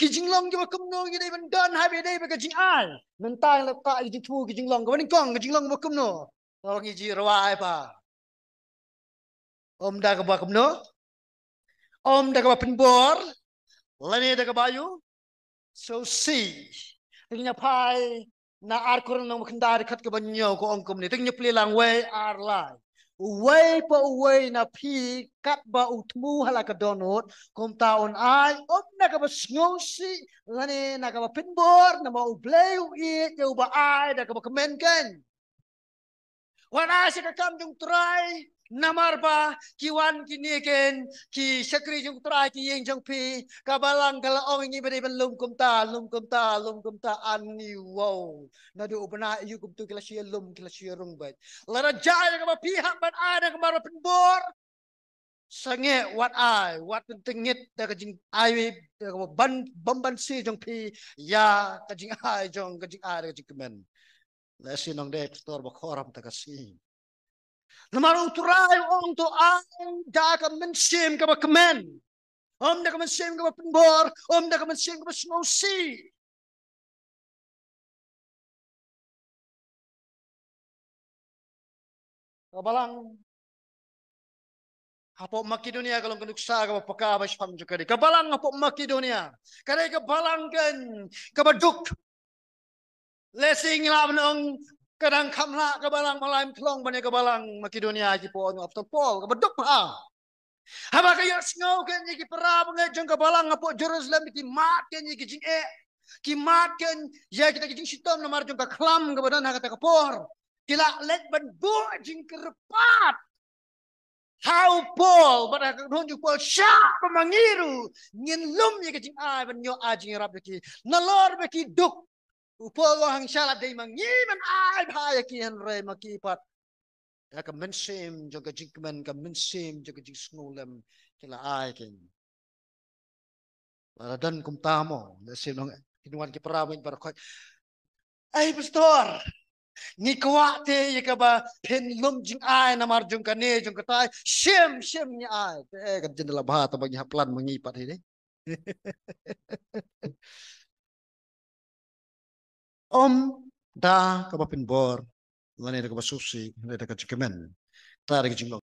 kijing long jo kum no gide ban dan ha be dei ba kijing ai nan tai la ka kijing thu kijing long ga ning kong kijing long ba kum no orang ji rawai pa om da ka ba kum no om da ka ba penbor lane da ka bayu so si tingnya pai na ar kurang nang khandar khat ka banyo ko om kum ni tingnya plelang we ar lai way pa way na pi kat ba utmu hala ka donut kum taon ai om na ka ba sngosi lane na ka ba penbor na ma ublay u yo ba ai da ka ba comment kan wana si ka kam jung try namar ba kiwan kiniken ki sakri jung try ki yeng jung pi kabalang kala ong ni bade ban lum kum ta ani wow na do bana yu kum tu kila sia lum kila sia rung bat lara jaya ka ba pi hak ban ada ka mar penbor sange what pentingit da ka jing ai da ka ban bamban si jung pi ya ka jing ai jong ka jing ai ka jing kemen lesi nong de pastor ba khoram ta ka si namar utrai ong to ang da ka mensim ka ba kemen om da ka mensim ka ba penbor om da ka mensim ka ba snosi kabalang hapo Makedonia kalau keduksa ka ba paka ba spam juga di kabalang hapo Makedonia kare kabalang kan kabaduk lesing lam nong kadang kamla kabalang malaim klong bane kabalang Makedonia ji po no after Paul kabaduk pa haba kayo snow kan ni ki para mga jong kabalang hapo Jerusalem ki mat kan ni ki jing ki mat kan ya kita jing sitom na mar jong ka klam kabadan ha kata kapor kila let ban bu jing kerepat how Paul pada hunjuk Paul sya pemangiru ngin lum ni ki jing ai ban nyo ajing rap ki nalor be ki duk Paul hang syalat dai mangi man ai bhaya ki han re makipat ya ka mensim jong ka jing men ka mensim jong ka jing snulem kila ai kin dan kum tamo lesim nong kinuan ki para min para khoi ai pastor ni kwa te ye ka ba pen lum jing ai na mar jong ka ne jong ka tai shem ni ai kan jendela bah ta bagi haplan mengipat ini om da ka ba pen bor lane da ka ba susi lane da ka jikemen ta da ka jing